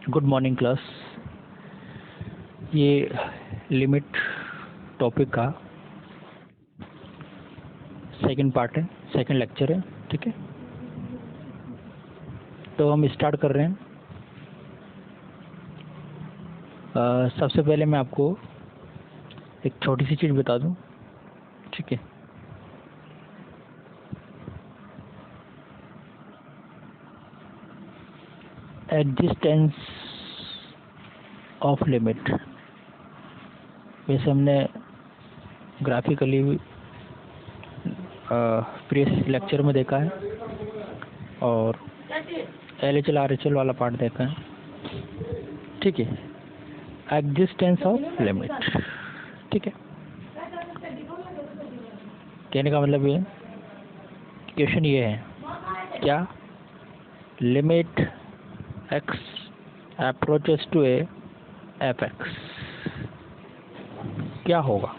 Good morning class. ये limit topic का second part है, सेकंड लेक्चर है। ठीक है, तो हम स्टार्ट कर रहे हैं। सबसे पहले मैं आपको एक छोटी सी चीज़ बता दूं। ठीक है, एग्जिस्टेंस ऑफ लिमिट। वैसे हमने ग्राफिकली प्रीवियस लेक्चर में देखा है और LHL RHL वाला पार्ट देखा है। ठीक है, एग्जिस्टेंस ऑफ लिमिट। ठीक है, कहने का मतलब ये क्वेश्चन ये है, क्या limit x approaches to a fx क्या होगा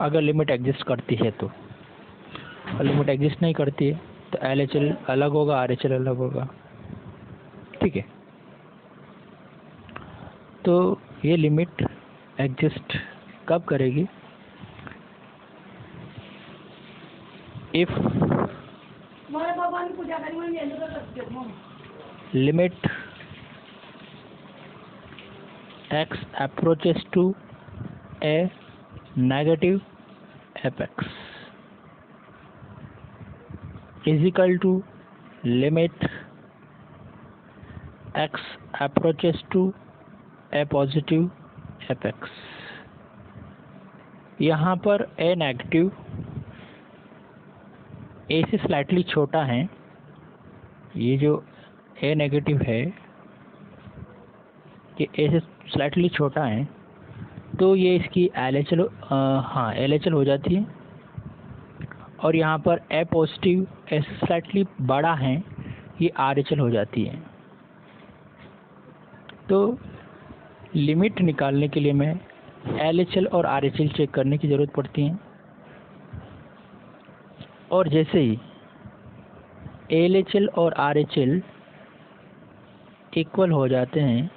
अगर लिमिट एग्जिस्ट करती है तो। और लिमिट एग्जिस्ट नहीं करती है तो LHL अलग होगा, RHL अलग होगा। ठीक है, तो ये लिमिट एग्जिस्ट कब करेगी? If limit x approaches to a negative fx is equal to limit x approaches to a positive fx। यहाँ पर a नेगेटिव a से स्लाइटली छोटा है। ये जो a नेगेटिव है कि a से स्लाइटली छोटा है, तो ये इसकी LHL हो जाती है। और यहाँ पर a पॉजिटिव a से स्लाइटली बड़ा है, ये RHL हो जाती है। तो लिमिट निकालने के लिए मैं LHL और RHL चेक करने की ज़रूरत पड़ती है। और जैसे ही LHL और RHL इक्वल हो जाते हैं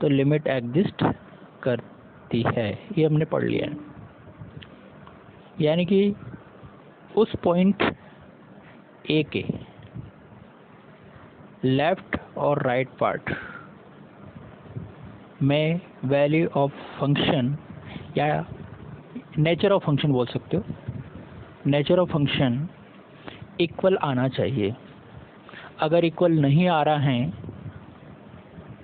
तो लिमिट एग्जिस्ट करती है। ये हमने पढ़ लिया है। यानी कि उस पॉइंट ए के लेफ्ट और राइट पार्ट में वैल्यू ऑफ फंक्शन या नेचर ऑफ फंक्शन बोल सकते हो, नेचर ऑफ फंक्शन इक्वल आना चाहिए। अगर इक्वल नहीं आ रहा है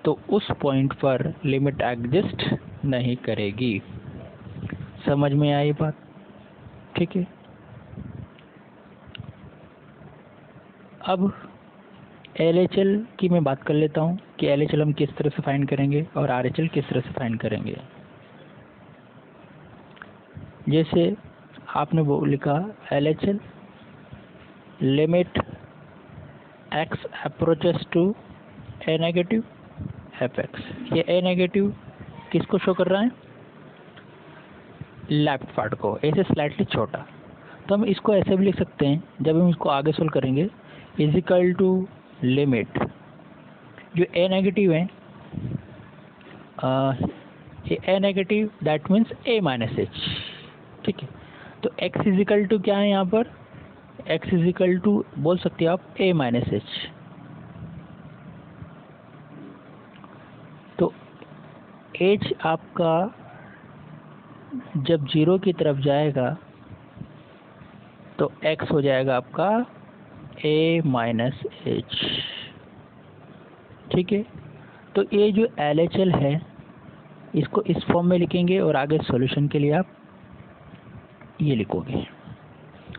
तो उस पॉइंट पर लिमिट एग्जिस्ट नहीं करेगी। समझ में आई बात? ठीक है, अब LHL की मैं बात कर लेता हूँ कि LHL हम किस तरह से फाइंड करेंगे और RHL किस तरह से फाइंड करेंगे। जैसे आपने वो लिखा LHL limit x approaches to a negative fx। ये a नेगेटिव किसको शो कर रहा है? लेफ्ट पार्ट को, a से स्लाइटली छोटा। तो हम इसको ऐसे भी लिख सकते हैं, जब हम इसको आगे सोल्व करेंगे, इज इक्वल टू लिमिट जो a नेगेटिव है, a negative that means a minus h। ठीक है, तो x इज इक्वल टू क्या है यहाँ पर? x इज इक्वल टू बोल सकते हो आप a माइनस h। तो h आपका जब 0 की तरफ जाएगा तो x हो जाएगा आपका a माइनस h। ठीक है, तो ये जो LHL है इसको इस फॉर्म में लिखेंगे और आगे सॉल्यूशन के लिए आप ये लिखोगे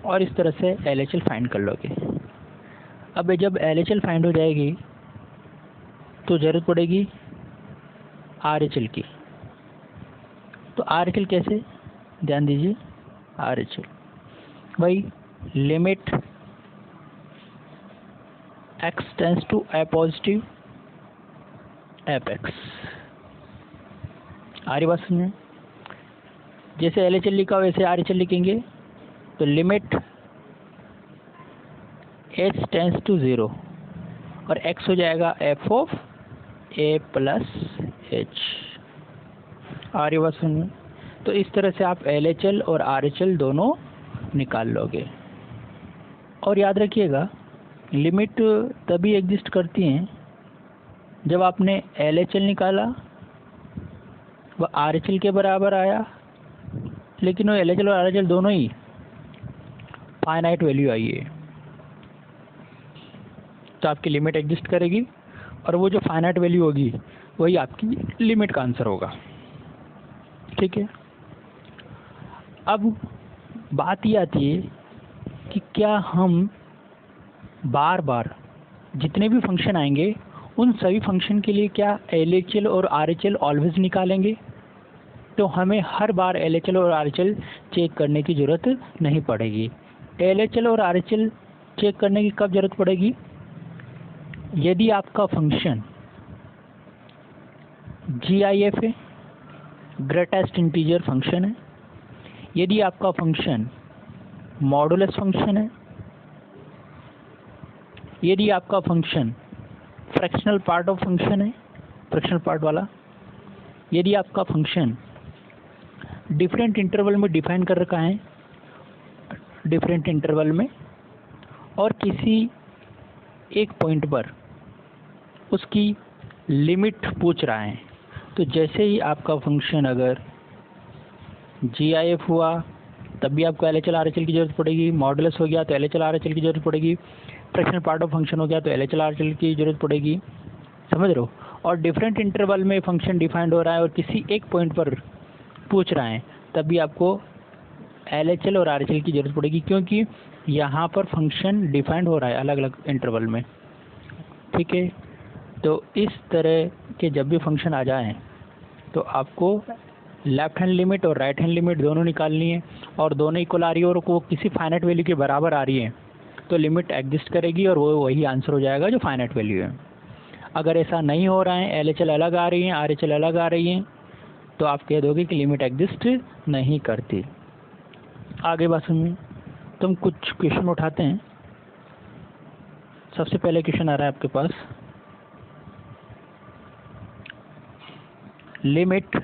और इस तरह से LHL फाइंड कर लोगे। अब जब LHL फाइंड हो जाएगी तो ज़रूरत पड़ेगी RHL की। तो RHL कैसे? ध्यान दीजिए, RHL भाई limit x tends to a positive fx। आ रही बात समझ? जैसे LHL लिखा वैसे RHL लिखेंगे। तो लिमिट h टेंस टू 0 और x हो जाएगा f of a plus h. आ रही बात सुनिए। तो इस तरह से आप LHL और RHL दोनों निकाल लोगे। और याद रखिएगा, लिमिट तभी एग्जिस्ट करती हैं जब आपने LHL निकाला, वह RHL के बराबर आया, लेकिन वो LHL और RHL दोनों ही फाइनाइट वैल्यू आई है, तो आपकी लिमिट एग्जिस्ट करेगी और वो जो फाइनाइट वैल्यू होगी वही आपकी लिमिट का आंसर होगा। ठीक है। अब बात ये आती है कि क्या हम बार बार जितने भी फंक्शन आएंगे उन सभी फंक्शन के लिए क्या LHL और RHL ऑलवेज निकालेंगे? तो हमें हर बार LHL और RHL चेक करने की ज़रूरत नहीं पड़ेगी। LHL और RHL चेक करने की कब ज़रूरत पड़ेगी? यदि आपका फंक्शन GIF है, ग्रेटेस्ट इंटीजर फंक्शन है, यदि आपका फंक्शन मॉडुलस फंक्शन है, यदि आपका function fractional part of function है, फ्रैक्शनल पार्ट वाला, यदि आपका फंक्शन डिफरेंट इंटरवल में डिफाइन कर रखा है, डिफरेंट इंटरवल में, और किसी एक पॉइंट पर उसकी लिमिट पूछ रहा है, तो जैसे ही आपका फंक्शन अगर GIF हुआ तब भी आपको LHL RHL की ज़रूरत पड़ेगी, मॉडुलस हो गया तो LHL RHL की ज़रूरत पड़ेगी, फ्रैक्शनल पार्ट ऑफ फंक्शन हो गया तो LHL RHL की ज़रूरत पड़ेगी। समझ रहे हो? और डिफरेंट इंटरवल में फंक्शन डिफाइंड हो रहा है और किसी एक पॉइंट पर पूछ रहा है तब भी आपको LHL और RHL की ज़रूरत पड़ेगी, क्योंकि यहाँ पर फंक्शन डिफाइंड हो रहा है अलग अलग इंटरवल में। ठीक है। तो इस तरह के जब भी फंक्शन आ जाएं तो आपको लेफ्ट हैंड लिमिट और राइट हैंड लिमिट दोनों निकालनी है, और दोनों इक्वल आ रही है और वो किसी फाइनाइट वैल्यू के बराबर आ रही है तो लिमिट एग्जिस्ट करेगी और वो वही आंसर हो जाएगा जो फाइनाइट वैल्यू है। अगर ऐसा नहीं हो रहा है, LHL अलग आ रही है, RHL अलग आ रही है, तो आप कह दोगे कि लिमिट एग्जिस्ट नहीं करती। आगे बात सुनिए। तुम कुछ क्वेश्चन उठाते हैं। सबसे पहले क्वेश्चन आ रहा है आपके पास, limit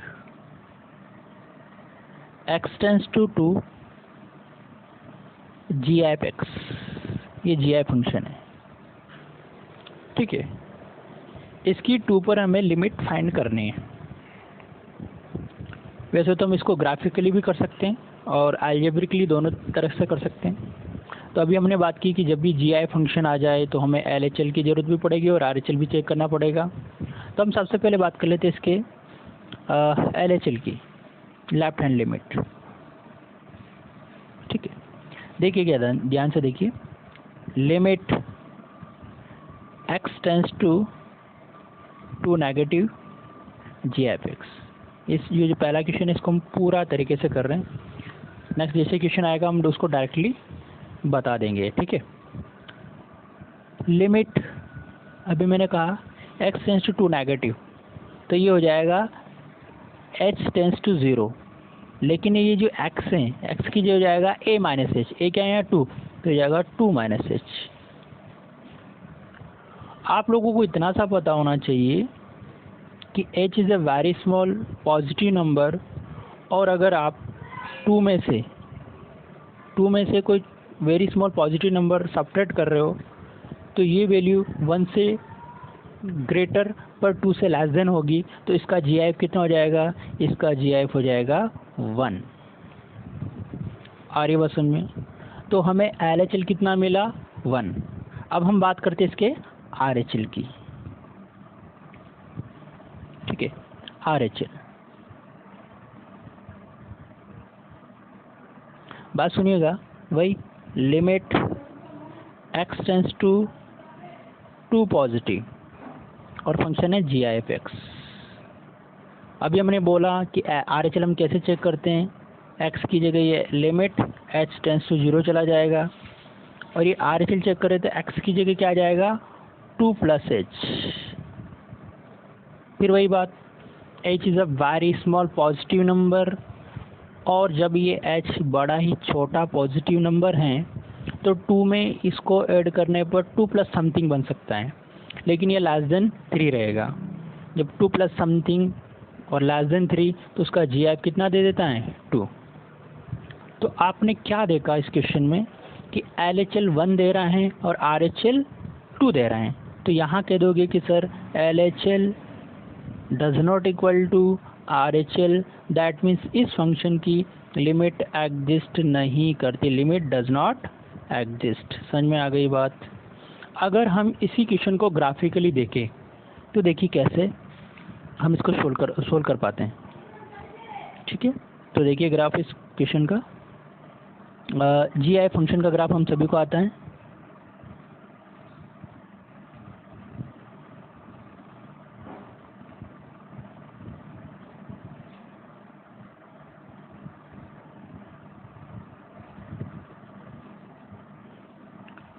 x tends to 2 GIF(x). ये GIF फंक्शन है। ठीक है। इसकी 2 पर हमें लिमिट फाइंड करनी है। वैसे तो हम इसको ग्राफिकली भी कर सकते हैं और अलजेब्रिकली दोनों तरह से कर सकते हैं। तो अभी हमने बात की कि जब भी GIF फंक्शन आ जाए तो हमें LHL की ज़रूरत भी पड़ेगी और RHL भी चेक करना पड़ेगा। तो हम सबसे पहले बात कर लेते हैं इसके LHL की, लेफ्ट हैंड लिमिट। ठीक है। देखिए क्या, ध्यान से देखिए, limit x tends to 2 negative GIF(x). ये जो पहला क्वेश्चन है इसको हम पूरा तरीके से कर रहे हैं। नेक्स्ट जैसे क्वेश्चन आएगा हम उसको डायरेक्टली बता देंगे। ठीक है। लिमिट, अभी मैंने कहा x टेंस टू 2 नेगेटिव, तो ये हो जाएगा h टेंस टू 0, लेकिन ये जो x है, x की जो हो जाएगा a माइनस एच, a क्या है 2, तो हो जाएगा 2 माइनस एच। आप लोगों को इतना सा पता होना चाहिए कि h is a very small positive number, और अगर आप 2 में से कोई very small positive number subtract कर रहे हो तो ये वैल्यू 1 से ग्रेटर पर 2 से लेस देन होगी, तो इसका GIF कितना हो जाएगा? इसका GIF हो जाएगा 1। आ रही बात समझ में? तो हमें LHL कितना मिला? 1। अब हम बात करते हैं इसके RHL की। ठीक है। RHL, बात सुनिएगा, वही limit x tends to 2 positive और फंक्शन है GIF(x). अभी हमने बोला कि RHL हम कैसे चेक करते हैं, x की जगह ये लिमिट h टेंस टू 0 चला जाएगा, और ये RHL चेक करें तो x की जगह क्या आ जाएगा? 2 प्लस h। फिर वही बात, h is a very small positive number, और जब ये h बड़ा ही छोटा पॉजिटिव नंबर है तो 2 में इसको ऐड करने पर 2 प्लस समथिंग बन सकता है, लेकिन ये लेस देन 3 रहेगा। जब 2 प्लस समथिंग और लेस देन 3 तो उसका जी आई कितना दे देता है 2। तो आपने क्या देखा इस क्वेश्चन में कि LHL 1 दे रहा है और RHL 2 दे रहा है। तो यहाँ कह दोगे कि sir LHL does not equal to RHL, that means इस फंक्शन की लिमिट एग्जिस्ट नहीं करती, लिमिट डज नॉट एग्जिस्ट। समझ में आ गई बात। अगर हम इसी क्वेश्चन को ग्राफिकली देखें तो देखिए कैसे हम इसको सोल्व कर पाते हैं। ठीक है, तो देखिए ग्राफ इस क्वेश्चन का जी आई फंक्शन का ग्राफ हम सभी को आता है।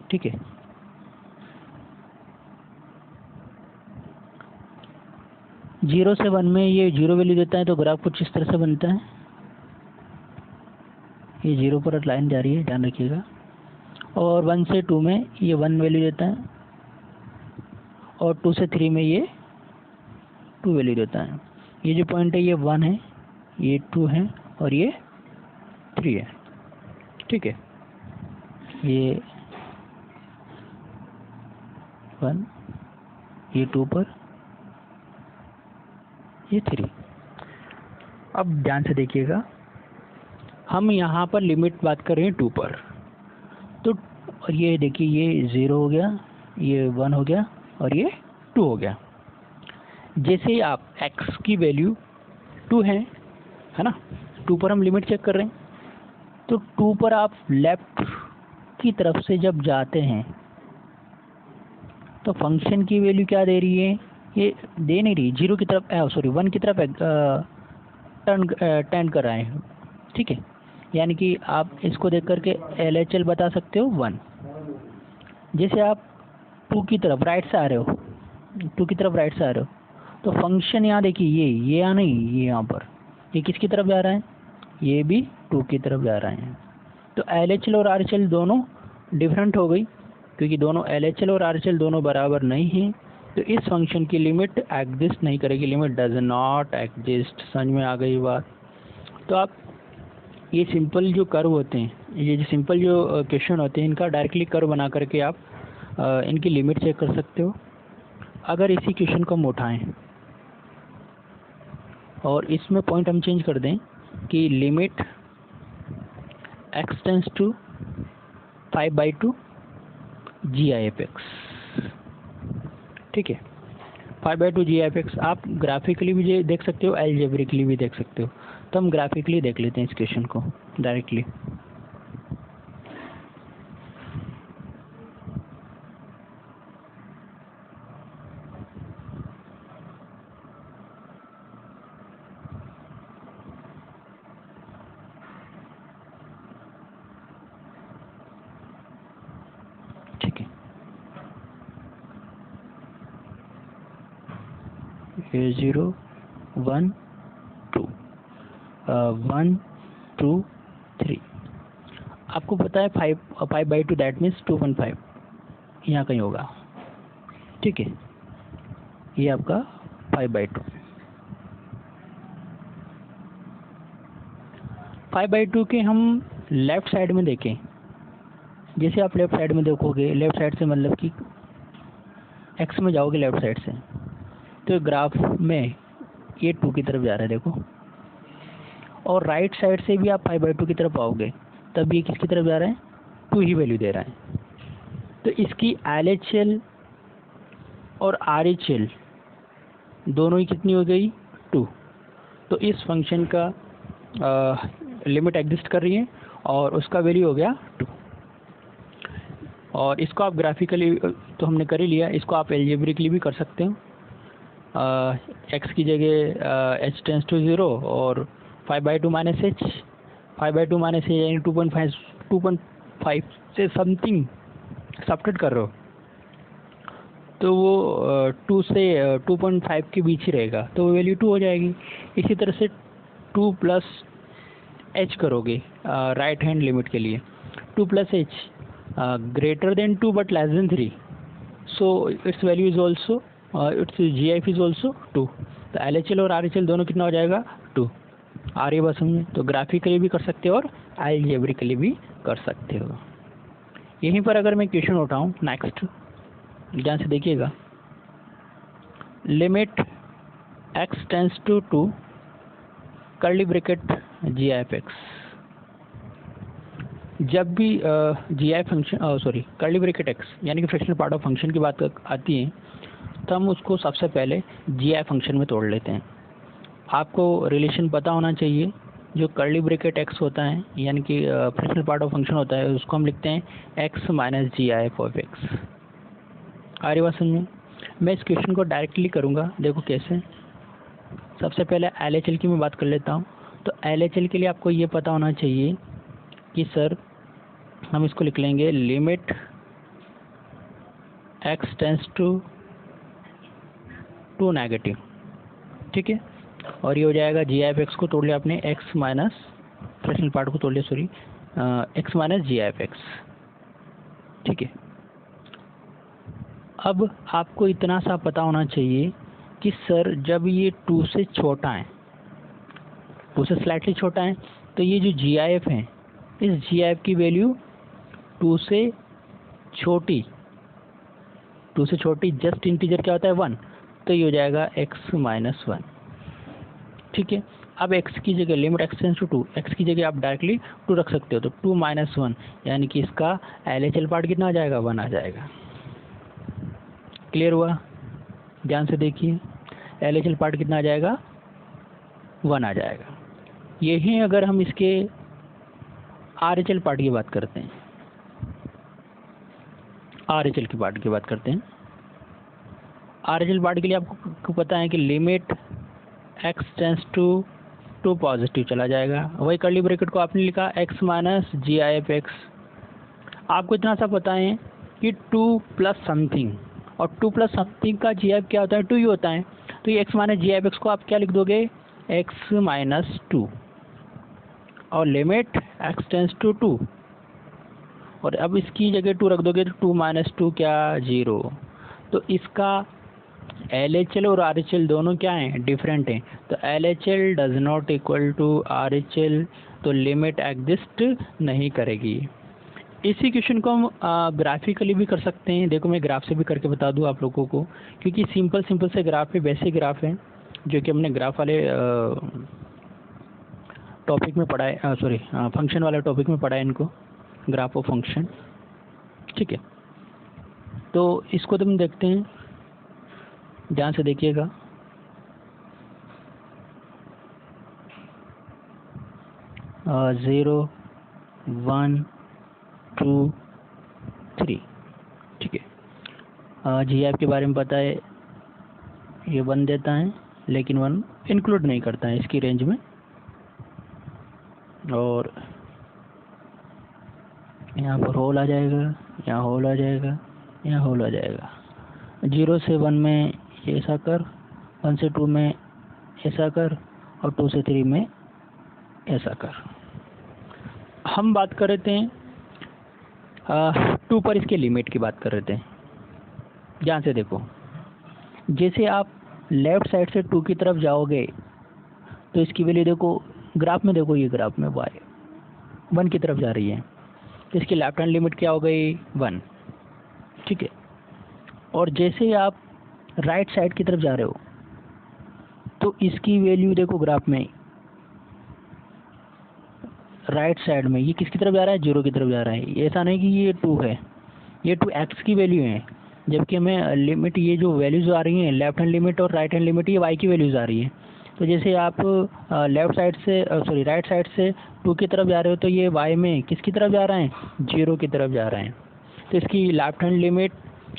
ठीक है, जीरो से 1 में ये 0 वैल्यू देता है तो ग्राफ कुछ इस तरह से बनता है। ये 0 पर लाइन जा रही है, ध्यान रखिएगा। और 1 से 2 में ये 1 वैल्यू देता है और 2 से 3 में ये 2 वैल्यू देता है। ये जो पॉइंट है ये 1 है, ये 2 है और ये 3 है। ठीक है, ये 1, ये 2 पर, ये 3। अब ध्यान से देखिएगा, हम यहाँ पर लिमिट बात कर रहे हैं 2 पर। तो और ये देखिए ये 0 हो गया, ये 1 हो गया और ये 2 हो गया। जैसे ही आप x की वैल्यू 2 है ना, 2 पर हम लिमिट चेक कर रहे हैं। तो 2 पर आप लेफ्ट की तरफ से जब जाते हैं तो फंक्शन की वैल्यू क्या दे रही है, ये दे नहीं रही, 0 की तरफ सॉरी 1 की तरफ टर्न कर रहा है। ठीक है, यानी कि आप इसको देख करके LHL बता सकते हो 1। जैसे आप 2 की तरफ राइट से आ रहे हो, 2 की तरफ राइट से आ रहे हो तो फंक्शन यहाँ देखिए ये यहाँ नहीं, ये यहाँ पर ये किसकी तरफ जा रहा है, ये भी 2 की तरफ जा रहा है। तो LHL और RHL दोनों डिफरेंट हो गई, क्योंकि दोनों LHL और RHL दोनों बराबर नहीं हैं। तो इस फंक्शन की लिमिट एग्जिस्ट नहीं करेगी, लिमिट डज नॉट एग्जिस्ट। समझ में आ गई बात। तो आप ये सिंपल जो कर्व होते हैं, ये जो सिंपल जो क्वेश्चन होते हैं, इनका डायरेक्टली कर्व बना करके आप इनकी लिमिट चेक कर सकते हो। अगर इसी क्वेश्चन को हम उठाएं और इसमें पॉइंट हम चेंज कर दें कि limit x tends to 5/2 GI/f(x). ठीक है, 5/2 GI/f(x) आप ग्राफिकली भी देख सकते हो, एल्जेब्रिकली भी देख सकते हो। तो हम ग्राफिकली देख लेते हैं इस क्वेश्चन को डायरेक्टली। ठीक है, ये 0 1 2 1 2 3। आपको पता है 5/2 दैट मीन्स 2.5 यहाँ कहीं होगा। ठीक है, ये आपका 5/2। 5/2 के हम लेफ्ट साइड में देखें, जैसे आप लेफ्ट साइड में देखोगे, लेफ्ट साइड से मतलब कि x में जाओगे लेफ्ट साइड से, तो ग्राफ में ये 2 की तरफ जा रहा है देखो। और राइट साइड से भी आप 5/2 की तरफ आओगे, तब ये किसकी तरफ जा रहा है, 2 ही वैल्यू दे रहा है। तो इसकी LHL और RHL दोनों ही कितनी हो गई, 2। तो इस फंक्शन का लिमिट एग्जिस्ट कर रही है और उसका वैल्यू हो गया 2। और इसको आप ग्राफिकली तो हमने कर ही लिया, इसको आप एल्जेब्रिकली भी कर सकते हो। x की जगह h टेंस टू 0 और 5/2 माइनस h, 5/2 माइनस h यानी 2.5 से समथिंग सब्ट्रैक्ट कर रहे हो, तो वो 2 से 2.5 के बीच ही रहेगा, तो वो वैल्यू 2 हो जाएगी। इसी तरह से 2 प्लस h करोगे राइट हैंड लिमिट के लिए, 2 plus h greater than 2 but less than 3, so it's value is also it's G F is also 2। तो एल एच एल और आर एच एल दोनों कितना हो जाएगा 2। आ रही है बस समझे। तो ग्राफिकली भी कर सकते हो और अलजेब्रिकली भी कर सकते हो। यहीं पर अगर मैं क्वेश्चन उठाऊँ नेक्स्ट, ध्यान से देखिएगा, limit x tends to 2 curly bracket G F X. जब भी G I function sorry curly bracket x यानी कि फ्रैक्शनल पार्ट ऑफ फंक्शन की बात आती है तो हम उसको सबसे पहले जी आई फंक्शन में तोड़ लेते हैं। आपको रिलेशन पता होना चाहिए। जो कर्ली ब्रैकेट एक्स होता है यानी कि फ्रैक्शनल पार्ट ऑफ फंक्शन होता है उसको हम लिखते हैं x minus G I F of x. आ रही बात समझ में। मैं इस क्वेश्चन को डायरेक्टली करूँगा, देखो कैसे। सबसे पहले एल एच एल की मैं बात कर लेता हूँ। तो एल एच एल के लिए आपको ये पता होना चाहिए कि सर हम इसको लिख लेंगे limit x tends to 2 negative, ठीक है। और ये हो जाएगा जी आई एफ एक्स को तोड़ लिया आपने, x माइनस फ्रैक्शनल पार्ट को तोड़ लिया sorry, x minus G I F X, ठीक है। अब आपको इतना सा पता होना चाहिए कि सर जब ये 2 से छोटा है, 2 से स्लाइटली छोटा है, तो ये जो जी आई एफ है इस जी आई एफ की वैल्यू 2 से छोटी, 2 से छोटी जस्ट इंटीजर क्या होता है 1, तो ये हो जाएगा x माइनस 1, ठीक है। अब x की जगह limit x tends to 2, x की जगह आप डायरेक्टली 2 रख सकते हो, तो 2 माइनस 1 यानी कि इसका एल एच एल पार्ट कितना आ जाएगा 1 आ जाएगा। क्लियर हुआ? ध्यान से देखिए, एल एच एल पार्ट कितना आ जाएगा 1 आ जाएगा। यही अगर हम इसके आर एच एल पार्ट की बात करते हैं, आर एच एल की पार्ट की बात करते हैं, आर एच एल पार्ट के लिए आपको पता है कि limit x tends to 2 positive चला जाएगा। वही कर्ली ब्रैकेट को आपने लिखा x minus G I F X. आपको इतना सा पता है कि 2 प्लस समथिंग, और 2 प्लस समथिंग का जी आई एफ क्या होता है 2 ही होता है। तो ये x minus G I F X को आप क्या लिख दोगे x माइनस 2, और लिमिट x टेंस टू 2, और अब इसकी जगह 2 रख दोगे तो 2 माइनस 2 क्या 0। तो इसका एल एच एल और आर एच एल दोनों क्या हैं डिफरेंट हैं। तो L H L does not equal to R H L, तो लिमिट एग्जिस्ट नहीं करेगी। इसी क्वेश्चन को हम ग्राफिकली भी कर सकते हैं। देखो मैं ग्राफ से भी करके बता दूं आप लोगों को, क्योंकि सिंपल से ग्राफ है, बेसिक ग्राफ है जो कि हमने ग्राफ वाले टॉपिक में पढ़ा है, सॉरी फंक्शन वाले टॉपिक में पढ़ा है इनको, ग्राफ ऑफ फंक्शन, ठीक है। तो इसको तुम देखते हैं, ध्यान से देखिएगा। ज़ीरो 1 2 3, ठीक है। जी एफ के बारे में पता है, ये 1 देता है लेकिन 1 इंक्लूड नहीं करता है इसकी रेंज में, और यहाँ पर होल आ जाएगा, यहाँ होल आ जाएगा, यहाँ होल आ जाएगा। 0 से 1 में ऐसा कर, 1 से 2 में ऐसा कर, और 2 से 3 में ऐसा कर। हम बात कर रहे थे 2 पर इसके लिमिट की बात कर रहे थे। ध्यान से देखो, जैसे आप लेफ़्ट साइड से 2 की तरफ जाओगे तो इसकी वैल्यू देखो, ग्राफ में देखो, ये ग्राफ में y 1 की तरफ जा रही है, तो इसकी लेफ्ट हैंड लिमिट क्या हो गई 1, ठीक है। और जैसे आप राइट साइड की तरफ जा रहे हो तो इसकी वैल्यू देखो ग्राफ में, राइट साइड में ये किसकी तरफ जा रहा है 0 की तरफ जा रहा है। ऐसा नहीं कि ये 2 है, ये 2 x की वैल्यू है, जबकि हमें लिमिट ये जो वैल्यूज आ रही हैं लेफ्ट हैंड लिमिट और राइट हैंड लिमिट ये y की वैल्यूज आ रही है। तो जैसे आप लेफ्ट साइड से सॉरी राइट साइड से 2 की तरफ जा रहे हो तो ये y में किसकी तरफ जा रहा है 0 की तरफ जा रहा है। तो इसकी लेफ्ट हैंड लिमिट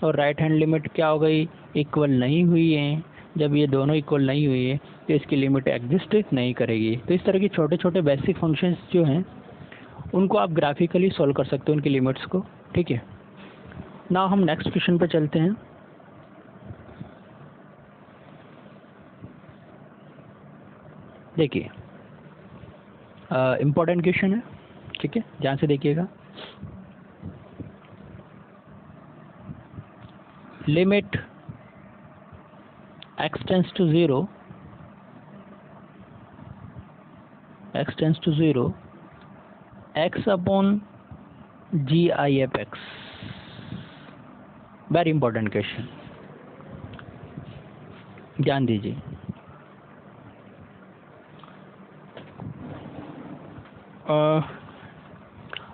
और राइट हैंड लिमिट क्या हो गई इक्वल नहीं हुई है। जब ये दोनों इक्वल नहीं हुई है तो इसकी लिमिट एग्जिस्ट नहीं करेगी। तो इस तरह के छोटे छोटे बेसिक फंक्शंस जो हैं उनको आप ग्राफिकली सॉल्व कर सकते हो उनकी लिमिट्स को, ठीक है ना। हम नेक्स्ट क्वेश्चन पर चलते हैं। देखिए इम्पोर्टेंट क्वेश्चन है, ठीक है, ध्यान से देखिएगा। Limit x tends to zero, x tends to zero, x upon G I F X. Very important question, ध्यान दीजिए।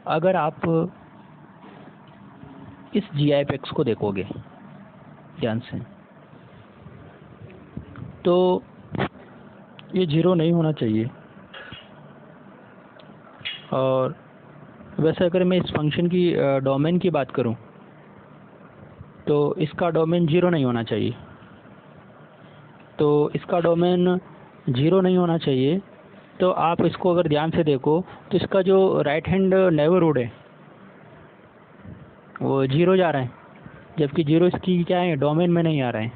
अगर आप इस जी आई एफ एक्स को देखोगे ध्यान से, तो ये जीरो नहीं होना चाहिए। और वैसे अगर मैं इस फंक्शन की डोमेन की बात करूं, तो इसका डोमेन जीरो नहीं होना चाहिए। तो इसका डोमेन जीरो नहीं होना चाहिए। तो आप इसको अगर ध्यान से देखो, तो इसका जो राइट हैंड नेबरहुड है वो जीरो जा रहा है, जबकि जीरो इसकी क्या है, डोमेन में नहीं आ रहा है।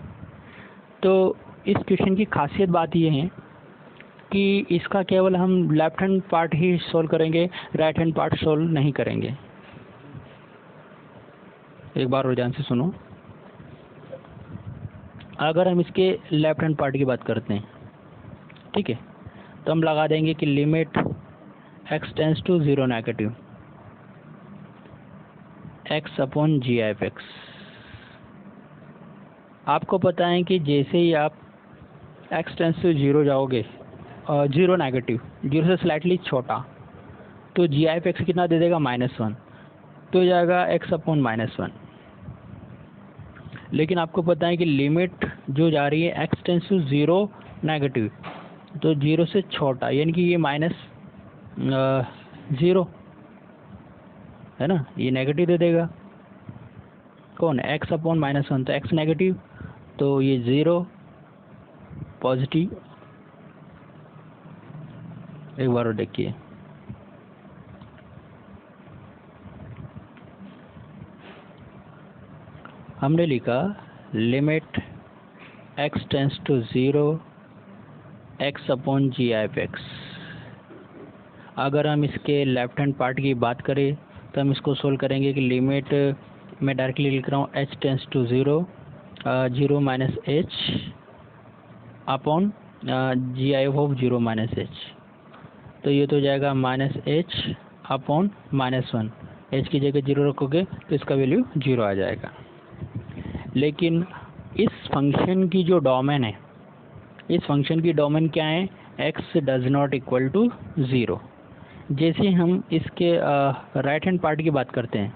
तो इस क्वेश्चन की खासियत बात ये है कि इसका केवल हम लेफ्ट हैंड पार्ट ही सॉल्व करेंगे, राइट हैंड पार्ट सॉल्व नहीं करेंगे। एक बार और ध्यान से सुनो। अगर हम इसके लेफ्ट हैंड पार्ट की बात करते हैं, ठीक है, तो हम लगा देंगे कि limit x tends to zero negative x upon G I F X. आपको पता है कि जैसे ही आप x टेंस टू ज़ीरो जाओगे, ज़ीरो नेगेटिव, जीरो से स्लाइटली छोटा, तो जी आई एफ एक्स कितना दे देगा, -1, तो हो जाएगा x अपॉन -1। लेकिन आपको पता है कि लिमिट जो जा रही है x tends to zero negative, तो जीरो से छोटा, यानी कि ये -0 है ना, ये नेगेटिव दे देगा। कौन, x अपॉन -1, तो x नेगेटिव, तो ये 0 पॉजिटिव। एक बार और देखिए, हमने लिखा limit x tends to zero x upon G I F X. अगर हम इसके लेफ्ट हैंड पार्ट की बात करें, तो हम इसको सोल्व करेंगे कि लिमिट, मैं डायरेक्टली लिख रहा हूँ h tends to zero, zero minus H upon G I F of zero minus H. तो ये तो हो जाएगा -h अपॉन -1, h की जगह जीरो रखोगे तो इसका वैल्यू जीरो आ जाएगा। लेकिन इस फंक्शन की जो डोमेन है, इस फंक्शन की डोमेन क्या है, x does not equal to zero. जैसे हम इसके राइट हैंड पार्ट की बात करते हैं,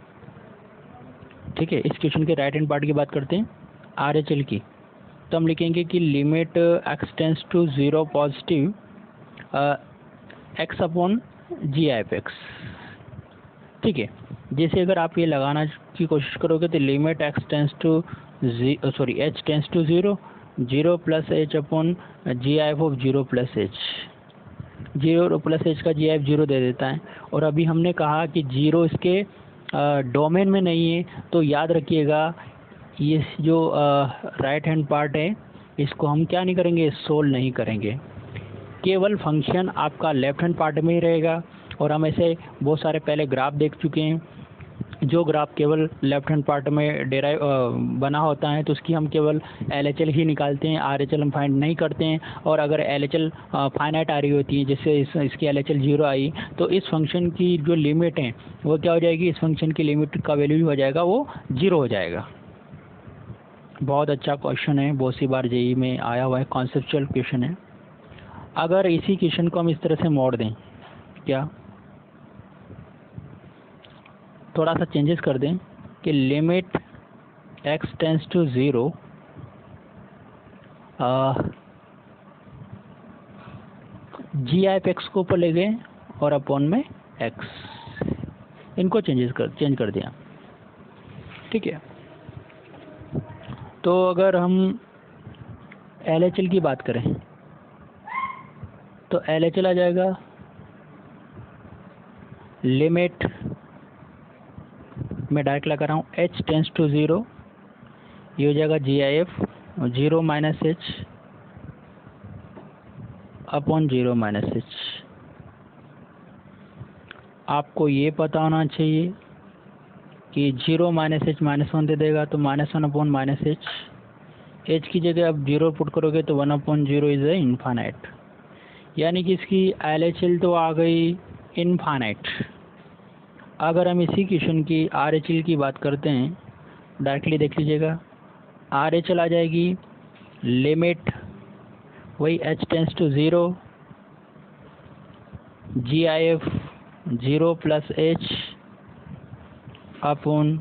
ठीक है, इस क्वेश्चन के राइट हैंड पार्ट की बात करते हैं आर एच एल की, तो हम लिखेंगे कि limit x tends to zero positive x upon G I F X. ठीक है, जैसे अगर आप ये लगाना की कोशिश करोगे, तो limit x tends to h tends to zero, zero plus h upon G I F of zero plus H. Zero plus H का जी आई एफ जीरो दे देता है। और अभी हमने कहा कि जीरो इसके डोमेन में नहीं है, तो याद रखिएगा ये जो राइट हैंड पार्ट है, इसको हम क्या नहीं करेंगे, सोल्व नहीं करेंगे। केवल फंक्शन आपका लेफ्ट हैंड पार्ट में ही रहेगा। और हम ऐसे बहुत सारे पहले ग्राफ देख चुके हैं, जो ग्राफ केवल लेफ्ट हैंड पार्ट में डेराइव बना होता है, तो उसकी हम केवल LHL ही निकालते हैं, RHL हम फाइंड नहीं करते हैं। और अगर LHL फाइनाइट आ रही होती है, जैसे इसकी LHL जीरो आई, तो इस फंक्शन की जो लिमिट है वो क्या हो जाएगी, इस फंक्शन की लिमिट का वैल्यू भी हो जाएगा, वो जीरो हो जाएगा। बहुत अच्छा क्वेश्चन है, बहुत सी बार जेई में आया हुआ है, कॉन्सेप्चुअल क्वेश्चन है। अगर इसी क्वेश्चन को हम इस तरह से मोड़ दें, क्या थोड़ा सा चेंजेस कर दें कि limit x tends to zero G I F X को ऊपर ले गए और अपॉन में x, इनको चेंज कर दिया। ठीक है, तो अगर हम LHL की बात करें, तो LHL आ जाएगा लिमिट, मैं डायरेक्ट लगा रहा हूँ, h टेंस टू ज़ीरो, ये हो जाएगा G I F zero minus H upon zero minus h. आपको ये पता होना चाहिए कि ज़ीरो माइनस एच -1 दे देगा, तो -1 अपॉन -h, एच की जगह आप 0 पुट करोगे तो 1/0 इज़ ए इन्फानाइट, यानी कि इसकी LHL तो आ गई इन्फानाइट। अगर हम इसी क्वेश्चन की RHL की बात करते हैं, डायरेक्टली देख लीजिएगा, RHL आ जाएगी लिमिट वही h tends to 0, GIF 0 plus h upon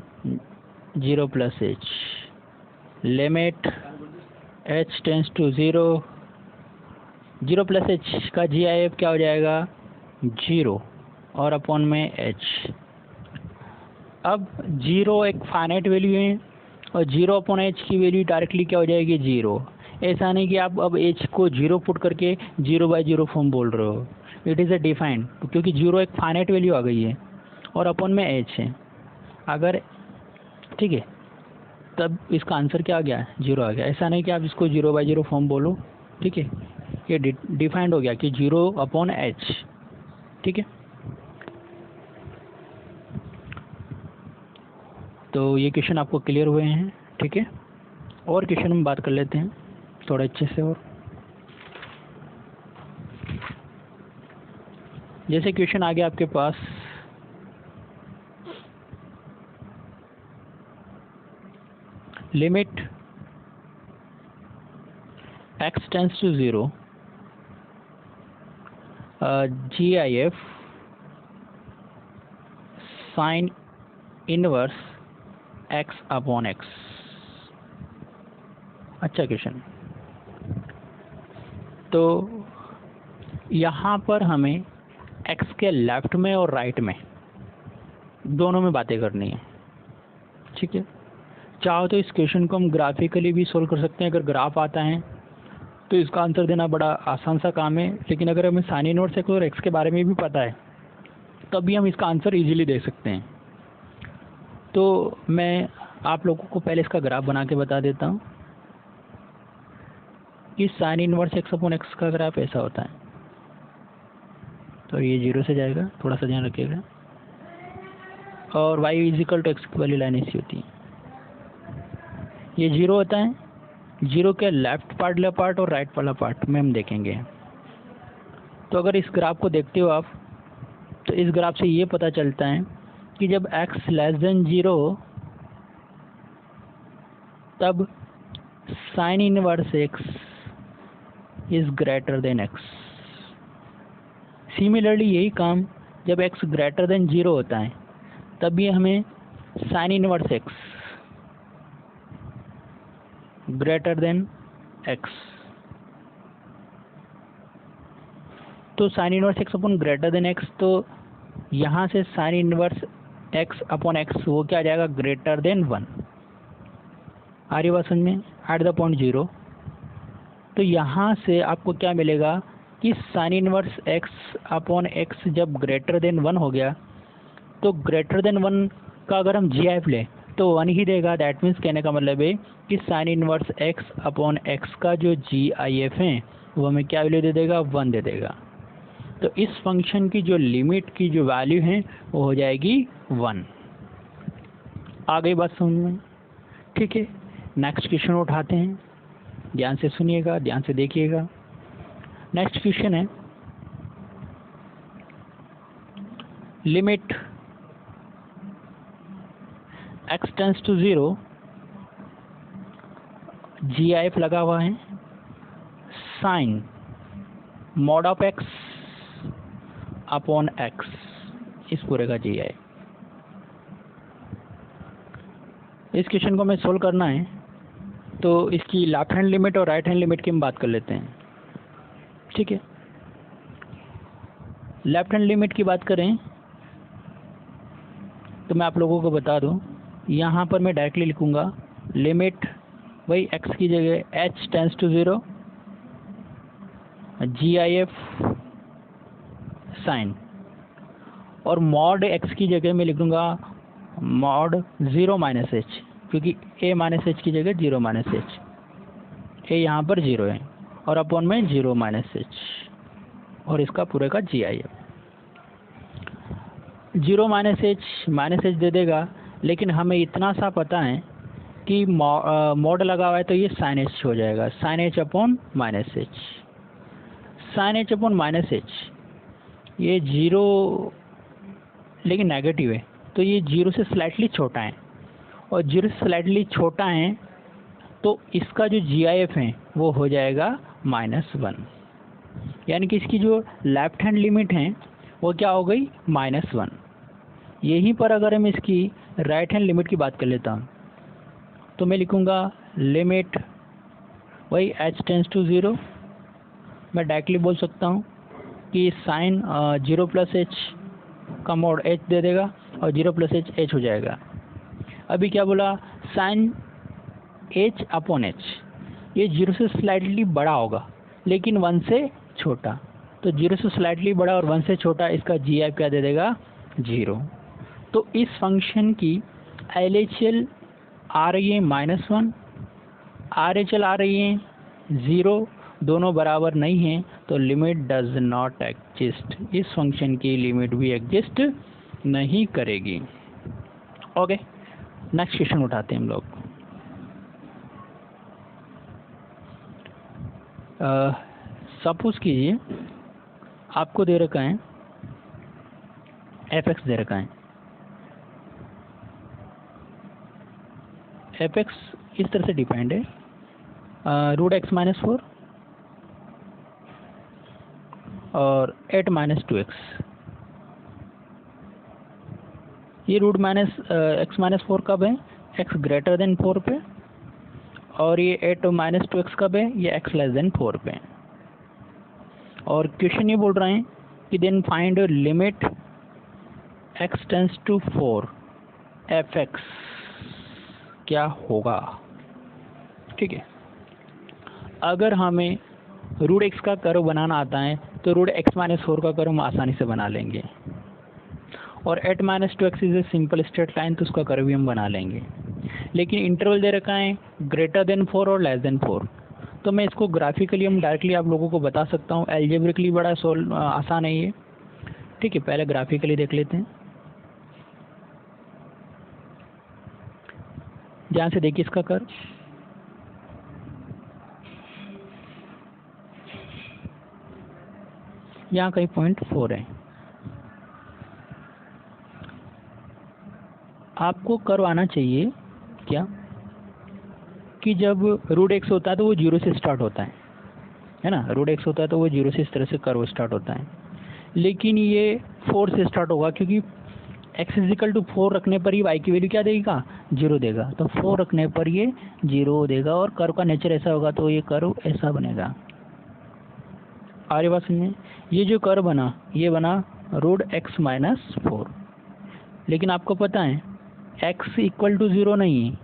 0 plus h, limit h tends to 0, 0 plus h का GIF क्या हो जाएगा 0 और अपॉन में h। अब 0 एक फाइनाइट वैल्यू है और 0 अपॉन h की वैल्यू डायरेक्टली क्या हो जाएगी 0। ऐसा नहीं कि आप अब h को 0 पुट करके 0/0 फॉर्म बोल रहे हो, इट इज़ ए डिफाइंड, क्योंकि 0 एक फाइनाइट वैल्यू आ गई है और अपॉन में h है। अगर ठीक है, तब इसका आंसर क्या आ गया 0 आ गया। ऐसा नहीं कि आप इसको 0/0 फॉर्म बोलो, ठीक है, ये डिफाइंड हो गया कि 0 अपॉन h, ठीक है। तो ये क्वेश्चन आपको क्लियर हुए हैं, ठीक है। और क्वेश्चन हम बात कर लेते हैं थोड़ा अच्छे से। और जैसे क्वेश्चन आ गया आपके पास, limit x tends to 0, GIF sine inverse x upon x। अच्छा क्वेश्चन। तो यहाँ पर हमें x के लेफ्ट में और राइट में दोनों में बातें करनी है, ठीक है। चाहो तो इस क्वेश्चन को हम ग्राफिकली भी सोल्व कर सकते हैं, अगर ग्राफ आता है तो इसका आंसर देना बड़ा आसान सा काम है। लेकिन अगर हमें साइन इनवर्स x और x के बारे में भी पता है तब भी हम इसका आंसर इजीली दे सकते हैं। तो मैं आप लोगों को पहले इसका ग्राफ बना के बता देता हूँ कि sign inverse x upon x का ग्राफ ऐसा होता है। तो ये 0 से जाएगा, थोड़ा सा ध्यान रखिएगा, और y is equal to x वाली लाइन ऐसी होती है। ये 0 होता है, 0 के लेफ्ट पार्ट और राइट वाला पार्ट में हम देखेंगे। तो अगर इस ग्राफ को देखते हो आप, तो इस ग्राफ से ये पता चलता है कि जब x लेस देन 0 तब sign inverse x is greater than x। Similarly यही काम जब x ग्रेटर देन 0 होता है तब भी हमें sign inverse x greater than x। तो sign inverse x upon greater than x, तो यहाँ से sign inverse x upon x वो क्या आ जाएगा ग्रेटर देन 1। आ रही बात समझ में, एट द पॉइंट 0। तो यहाँ से आपको क्या मिलेगा कि sign inverse x upon x जब ग्रेटर देन 1 हो गया, तो ग्रेटर देन 1 का अगर हम GIF लें तो 1 ही देगा। दैट मीन्स कहने का मतलब है कि sign inverse x upon x का जो GIF है वो हमें क्या वैल्यू दे देगा 1 दे देगा। तो इस फंक्शन की जो लिमिट की जो वैल्यू है वो हो जाएगी 1। आ गई बात समझ में, ठीक है। नेक्स्ट क्वेश्चन उठाते हैं, ध्यान से सुनिएगा, ध्यान से देखिएगा। नेक्स्ट क्वेश्चन है limit x tends to 0, GIF लगा हुआ है sine mod of x upon x, इस पूरे का GIF। इस क्वेश्चन को हमें सोल्व करना है, तो इसकी लेफ्ट हैंड लिमिट और राइट हैंड लिमिट की हम बात कर लेते हैं, ठीक है। लेफ्ट हैंड लिमिट की बात करें तो मैं आप लोगों को बता दूं, यहाँ पर मैं डायरेक्टली लिखूँगा लिमिट वही x की जगह h tends to 0, GIF sine, और मॉड x की जगह मैं लिखूँगा मॉड 0 माइनस h, क्योंकि a माइनस h की जगह 0 माइनस h, a यहाँ पर 0 है और अपॉन में 0 माइनस h, और इसका पूरे का GIF। 0 माइनस h दे देगा, लेकिन हमें इतना सा पता है कि मॉड लगा हुआ है तो ये साइन एच हो जाएगा, sine H upon minus H, sine H upon minus H. ये जीरो लेकिन नेगेटिव है तो ये जीरो से स्लाइटली छोटा है, और जीरो से स्लाइटली छोटा है तो इसका जो GIF है वो हो जाएगा -1, यानी कि इसकी जो लेफ्ट हैंड लिमिट है वो क्या हो गई -1। यहीं पर अगर हम इसकी राइट हैंड लिमिट की बात कर लेता हूँ तो मैं लिखूँगा लिमिट वही h टेंस टू 0। मैं डायरेक्टली बोल सकता हूँ कि साइन 0 + h का मोड h दे देगा और 0 + h h हो जाएगा। अभी क्या बोला, साइन h अपॉन h, ये 0 से स्लाइटली बड़ा होगा लेकिन 1 से छोटा, तो 0 से स्लाइटली बड़ा और 1 से छोटा, इसका GIF क्या दे देगा 0। तो इस फंक्शन की LHL आ रही है -1, RHL आ रही है 0, दोनों बराबर नहीं हैं तो लिमिट डज नॉट एग्जिस्ट, इस फंक्शन की लिमिट भी एग्जिस्ट नहीं करेगी। ओके, नेक्स्ट क्वेश्चन उठाते हैं हम लोग। सपोज कीजिए आपको दे रखा है fx दे रखा है, fx इस तरह से डिपेंड है √x-4 और 8 - 2x। ये √x-4 कब है, x ग्रेटर देन 4 पे, और ये 8 - 2x कब है, ये x लेस देन 4 पे। और क्वेश्चन ये बोल रहे हैं कि then find limit x tends to 4 fx क्या होगा। ठीक है, अगर हमें √x का कर्व बनाना आता है तो √x-4 का कर्व हम आसानी से बना लेंगे, और 8 - 2x is a simple straight line तो उसका कर्व भी हम बना लेंगे। लेकिन इंटरवल दे रखा है ग्रेटर देन 4 और लेस देन 4, तो मैं इसको ग्राफिकली हम डायरेक्टली आप लोगों को बता सकता हूँ, एल्जेब्रिकली बड़ा आसान है ये। ठीक है, पहले ग्राफिकली देख लेते हैं। ध्यान से देखिए इसका कर्व, यहाँ कहीं पॉइंट 4 है। आपको कर्व आना चाहिए क्या कि जब √x होता है तो वो 0 से स्टार्ट होता है ना, √x होता है तो वो 0 से इस तरह से कर्व स्टार्ट होता है, लेकिन ये 4 से स्टार्ट होगा क्योंकि x = 4 रखने पर ही y की वैल्यू क्या देगा 0 देगा, तो 4 रखने पर ये 0 देगा, और कर्व का नेचर ऐसा होगा तो ये कर्व ऐसा बनेगा। आगे बात सुनिए, ये जो कर्व बना ये बना √x-4, लेकिन आपको पता है x = 0 नहीं है,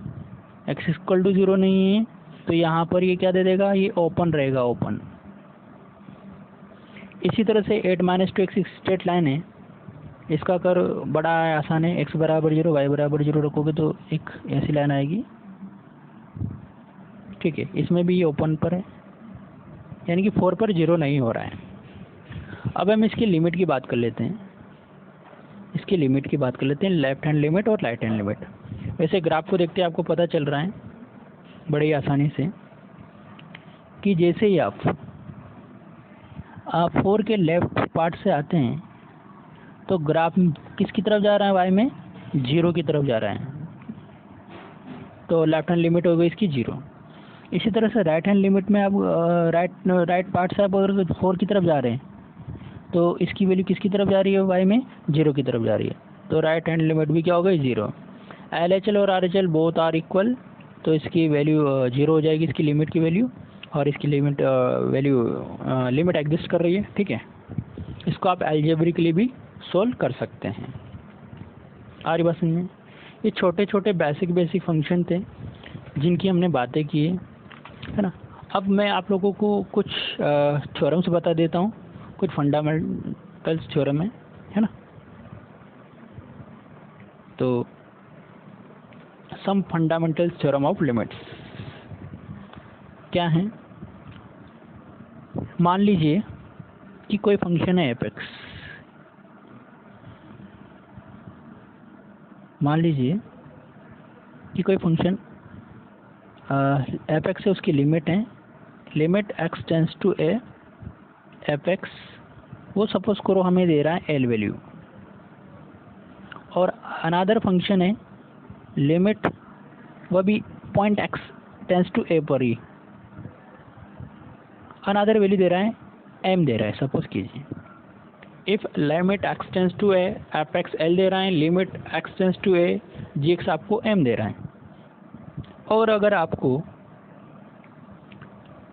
x = 0 नहीं है तो यहाँ पर ये क्या दे देगा, ये ओपन रहेगा, ओपन। इसी तरह से 8 - 2x स्ट्रेट लाइन है, इसका कर्व बड़ा है, आसान है, x = 0 y = 0 रखोगे तो एक ऐसी लाइन आएगी। ठीक है, इसमें भी ये ओपन पर है, यानी कि 4 पर 0 नहीं हो रहा है। अब हम इसकी लिमिट की बात कर लेते हैं, इसकी लिमिट की बात कर लेते हैं, लेफ्ट हैंड लिमिट और राइट हैंड लिमिट। वैसे ग्राफ को देखते आपको पता चल रहा है बड़ी आसानी से कि जैसे ही आप 4 के लेफ्ट पार्ट से आते हैं तो ग्राफ किसकी तरफ जा रहा है, y में 0 की तरफ जा रहा है, तो लेफ्ट हैंड लिमिट हो गई इसकी 0। इसी तरह से राइट हैंड लिमिट में आप राइट पार्ट से आप अगर 4 की तरफ जा रहे हैं तो इसकी वैल्यू किसकी तरफ जा रही है, y में 0 की तरफ जा रही है, तो राइट हैंड लिमिट भी क्या हो गई 0। LHL और RHL बोथ आर इक्वल, तो इसकी वैल्यू 0 हो जाएगी, इसकी लिमिट की वैल्यू, और इसकी लिमिट लिमिट एग्जिस्ट कर रही है। ठीक है, इसको आप एल्जेब्रिकली भी सोल्व कर सकते हैं। आगे बात सुनिए, ये छोटे छोटे बेसिक फंक्शन थे जिनकी हमने बातें की है ना। अब मैं आप लोगों को कुछ थ्योरम्स बता देता हूँ, कुछ फंडामेंटल्स थ्योरम है ना। तो सम फंडामेंटल्स थ्योरम ऑफ लिमिट्स क्या है, मान लीजिए कि कोई फंक्शन है fx, मान लीजिए कि कोई फंक्शन एफ एक्स से उसकी लिमिट है, limit x tends to A F X, वो सपोज करो हमें दे रहा है एल वैल्यू, और अनदर फंक्शन है लिमिट, वह भी point X tends to A पर ही अनदर वैल्यू दे रहा है, एम दे रहा है सपोज कीजिए। If limit x tends to A F x L दे रहा है, limit x tends to A ji x आपको एम दे रहा है। और अगर आपको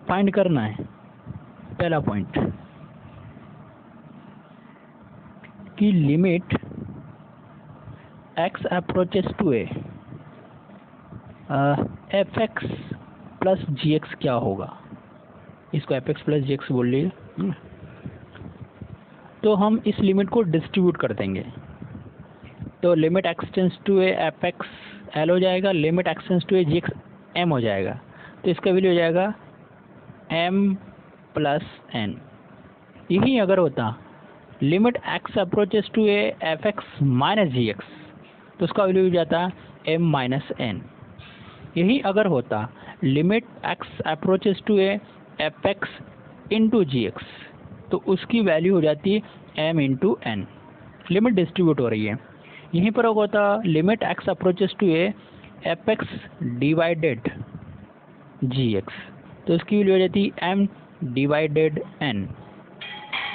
फाइंड करना है पहला पॉइंट कि limit x approaches to A F X plus G X क्या होगा, इसको F X plus G X बोल लीजिए। तो हम इस लिमिट को डिस्ट्रीब्यूट कर देंगे, तो limit x tends to A F x L हो जाएगा, limit x tends to A ji X M हो जाएगा। तो इसका वैल्यू हो जाएगा एम प्लस एन। यही अगर होता limit x approaches to A F X minus G X, तो उसका वैल्यू हो जाता एम माइनस एन। यही अगर होता limit x approaches to A F X into G X, तो उसकी वैल्यू हो जाती M into N. Limit distribute हो रही है। यहीं पर होता limit x approaches to A F X divided G X, तो उसकी वैल्यू हो जाती एम डिवाइडेड एन।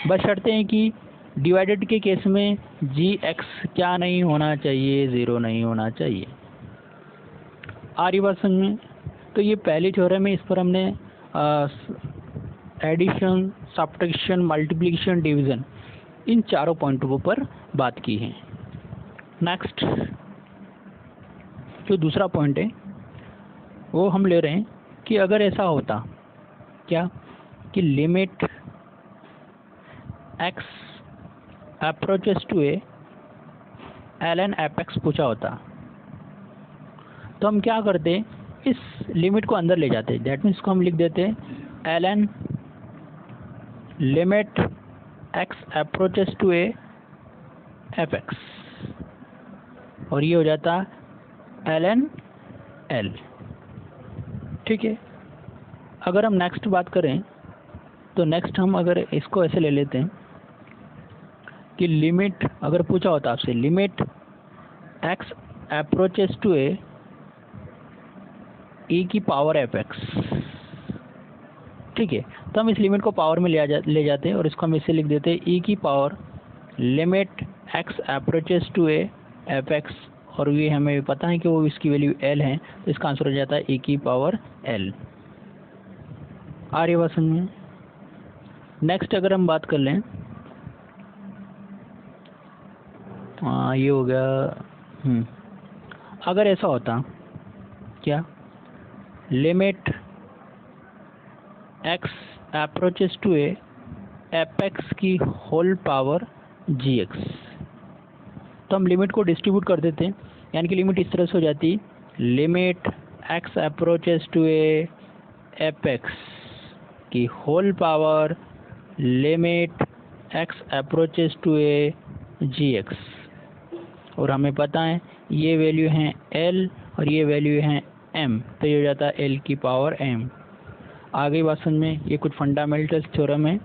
बशर्ते हैं कि डिवाइडेड के केस में जी एक्स क्या नहीं होना चाहिए, ज़ीरो नहीं होना चाहिए। आ रही बात समझ में? तो ये पहली थ्योरम है, इस पर हमने एडिशन, सब्ट्रैक्शन, मल्टीप्लिकेशन, डिवीज़न, इन चारों पॉइंटों पर बात की है। नेक्स्ट जो दूसरा पॉइंट है वो हम ले रहे हैं कि अगर ऐसा होता क्या कि limit x approaches to A L N F X पूछा होता, तो हम क्या करते, इस लिमिट को अंदर ले जाते। दैट मीन्स को हम लिख देते L N limit x approaches to A F X, और ये हो जाता एल एन एल। ठीक है। अगर हम नेक्स्ट बात करें तो नेक्स्ट हम अगर इसको ऐसे ले लेते हैं कि लिमिट, अगर पूछा होता आपसे लिमिट एक्स अप्रोचेस टू ए ई की पावर एफ एक्स, ठीक है, तो हम इस लिमिट को पावर में ले जाते हैं और इसको हम इससे लिख देते हैं ई की power limit x approaches to A F X, और ये हमें पता है कि वो इसकी वैल्यू एल है, तो इसका आंसर हो जाता है ई की पावर एल। आ रही बात समझ में? नेक्स्ट अगर हम बात कर लें, ये हो गया। अगर ऐसा होता क्या, limit x approaches to A F x की होल पावर जी एक्स, तो हम लिमिट को डिस्ट्रीब्यूट कर देते हैं, यानी कि लिमिट इस तरह से हो जाती limit x approaches to A F x की whole power limit x approaches to A ji x, और हमें पता है ये वैल्यू हैं एल और ये वैल्यू हैं एम, तो ये हो जाता है एल की पावर एम। आगे बात समझ में? ये कुछ फंडामेंटल थ्योरम है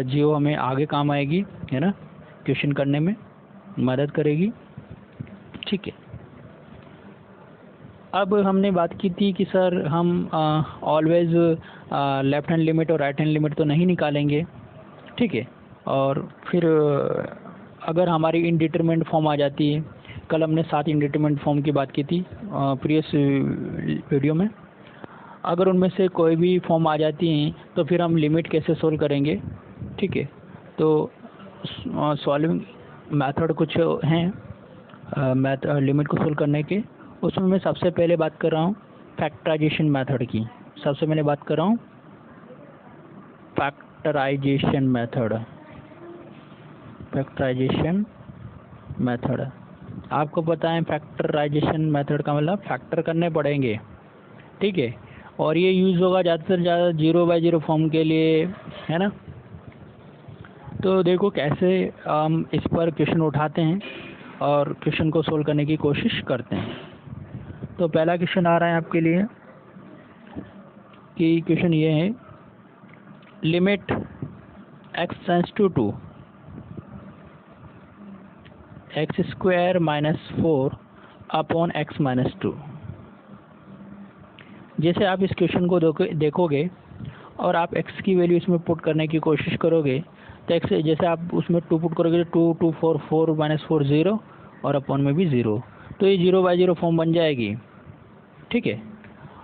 जो हमें आगे काम आएगी, है ना, क्वेश्चन करने में मदद करेगी। ठीक है। अब हमने बात की थी कि सर हम ऑलवेज लेफ्ट हैंड लिमिट और राइट हैंड लिमिट तो नहीं निकालेंगे, ठीक है, और फिर अगर हमारी इनडिटरमिनेंट फॉर्म आ जाती है, कल हमने 7 इनडिटरमिनेंट फॉर्म की बात की थी प्रीवियस वीडियो में, अगर उनमें से कोई भी फॉर्म आ जाती हैं तो फिर हम लिमिट कैसे सोल्व करेंगे, ठीक है। तो सॉल्विंग मेथड कुछ हैं लिमिट को सोल्व करने के, उसमें मैं सबसे पहले बात कर रहा हूँ फैक्टराइजेशन मेथड की। सबसे पहले बात कर रहा हूँ फैक्टराइजेशन मेथड। आपको पता है फैक्टराइजेशन मेथड का मतलब फैक्टर करने पड़ेंगे, ठीक है, और ये यूज़ होगा ज़्यादा से ज़्यादा 0/0 फॉर्म के लिए, है ना। तो देखो कैसे हम इस पर क्वेश्चन उठाते हैं और क्वेश्चन को सोल्व करने की कोशिश करते हैं। तो पहला क्वेश्चन आ रहा है आपके लिए कि इक्वेशन ये है, limit x tends to 2 X square minus 4 upon x minus 2। जैसे आप इस क्वेश्चन को देखोगे और आप x की वैल्यू इसमें पुट करने की कोशिश करोगे तो x जैसे आप उसमें 2 पुट करोगे तो 2 2 4 4 माइनस 4 0 और अपॉन में भी 0, तो ये 0/0 फॉर्म बन जाएगी। ठीक है,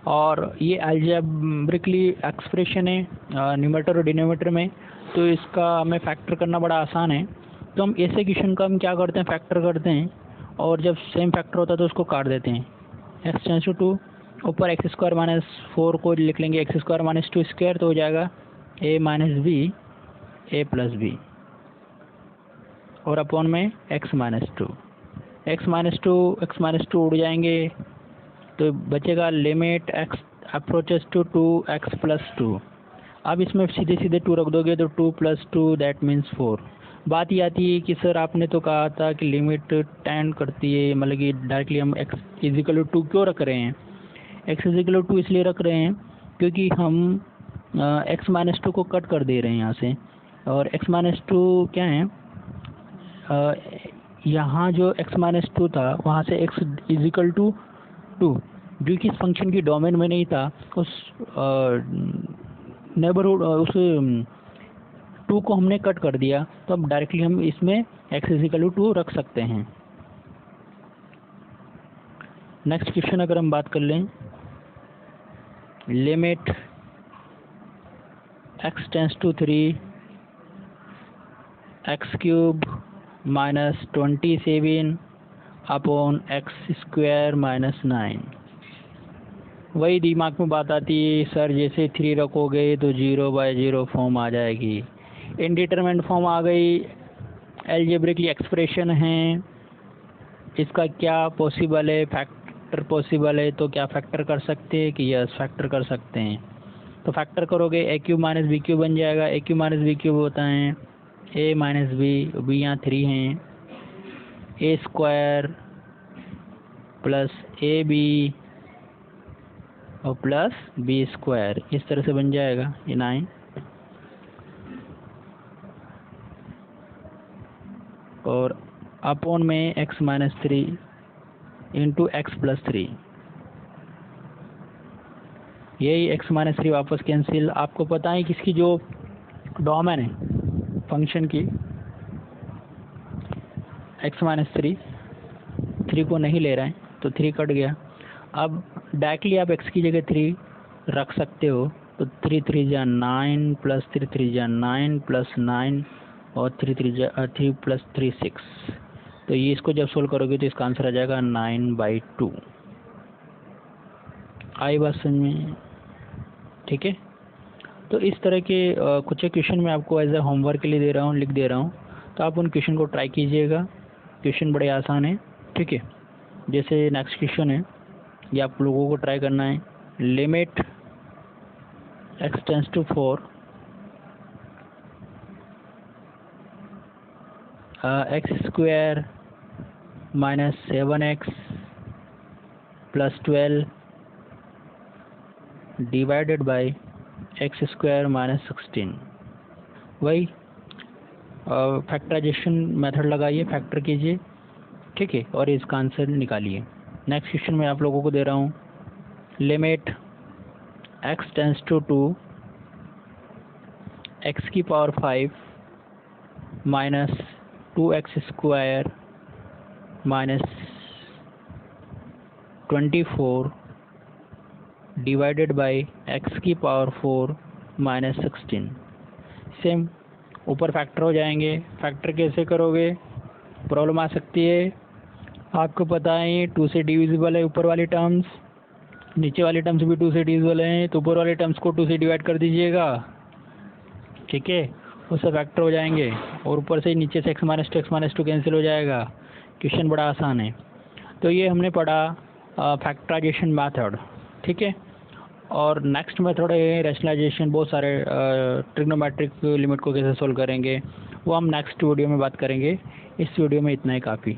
और ये अलजेब्रिकली एक्सप्रेशन है न्यूमरेटर और डिनोमिनेटर में, तो इसका हमें फैक्टर करना बड़ा आसान है। तो हम ऐसे क्वेश्चन का हम क्या करते हैं, फैक्टर करते हैं, और जब सेम फैक्टर होता है तो उसको काट देते हैं। x टेंड्स टू 2, ऊपर एक्स स्क्वायर माइनस 4 को लिख लेंगे एक्स स्क्वायर माइनस 2 स्क्वायर, तो हो जाएगा a minus B A plus B, और अपॉन में x minus 2, X minus two उड़ जाएंगे, तो बचेगा limit x approaches to 2x plus 2। अब इसमें सीधे सीधे 2 रख दोगे तो 2 + 2 दैट मीन्स 4। बात ये आती है कि सर आपने तो कहा था कि लिमिट टेंड करती है, मतलब कि डायरेक्टली हम x = 2 क्यों रख रहे हैं। x = 2 इसलिए रख रहे हैं क्योंकि हम x माइनस 2 को कट कर दे रहे हैं यहाँ से, और x माइनस 2 क्या है, यहाँ जो x माइनस 2 था वहाँ से x = 2, जो कि इस फंक्शन की डोमेन में नहीं था, उस नेबरहुड उस 2 को हमने कट कर दिया, तो अब डायरेक्टली हम इसमें x = 2 रख सकते हैं। नेक्स्ट क्वेश्चन अगर हम बात कर लें, limit x tends to 3 x³ minus 27 upon x² minus 9। वही दिमाग में बात आती है, सर जैसे 3 रखोगे तो 0/0 फॉर्म आ जाएगी, इनडिटरमिनेट फॉर्म आ गई, अलजेब्रिकली एक्सप्रेशन है, इसका क्या पॉसिबल है, फैक्टर पॉसिबल है, तो क्या फैक्टर कर सकते हैं कि यस फैक्टर कर सकते हैं। तो फैक्टर करोगे a³ माइनस b³ बन जाएगा, a³ माइनस b³ होता है a माइनस b यहाँ 3 हैं, a² प्लस ab और प्लस b², इस तरह से बन जाएगा ये 9, और अपॉन में x minus 3 into x plus 3, यही x माइनस 3 वापस कैंसिल। आपको पता है कि इसकी जो डोमेन है फंक्शन की, x माइनस 3 को नहीं ले रहे हैं तो 3 कट गया। अब डायरेक्टली आप x की जगह 3 रख सकते हो, तो 3 3 जा 9 प्लस 3 3 जा 9 प्लस 9 और 3 प्लस 3 6, तो ये इसको जब सोल्व करोगे तो इसका आंसर आ जाएगा 9/2। आई बात समझ में? ठीक है, तो इस तरह के कुछ क्वेश्चन मैं आपको एज ए होमवर्क के लिए दे रहा हूँ, लिख दे रहा हूँ, तो आप उन क्वेश्चन को ट्राई कीजिएगा। क्वेश्चन बड़े आसान है। ठीक है, जैसे नेक्स्ट क्वेश्चन है, ये आप लोगों को ट्राई करना है, limit x tends to 4 x² minus 7x plus 12 divided by x² minus 16। वही फैक्टराइजेशन मेथड लगाइए, फैक्टर कीजिए, ठीक है, और इसका आंसर निकालिए। नेक्स्ट क्वेश्चन मैं आप लोगों को दे रहा हूँ, limit x tends to 2 x³ minus 2x² minus 24 divided by x⁴ minus 16। Same ऊपर फैक्टर हो जाएंगे। फैक्टर कैसे करोगे, प्रॉब्लम आ सकती है, आपको पता है 2 से डिविजिबल है ऊपर वाली टर्म्स, नीचे वाली टर्म्स भी 2 से डिविजिबल हैं, तो ऊपर वाली टर्म्स को 2 से डिवाइड कर दीजिएगा, ठीक है, उससे फैक्टर हो जाएंगे, और ऊपर से नीचे से x माइनस 2 कैंसिल हो जाएगा। क्वेश्चन बड़ा आसान है। तो ये हमने पढ़ा फैक्टराइजेशन मेथड, ठीक है, और नेक्स्ट मेथड है रैशनलाइजेशन। बहुत सारे ट्रिग्नोमेट्रिक लिमिट को कैसे सोल्व करेंगे वो हम नेक्स्ट वीडियो में बात करेंगे। इस वीडियो में इतना ही काफ़ी।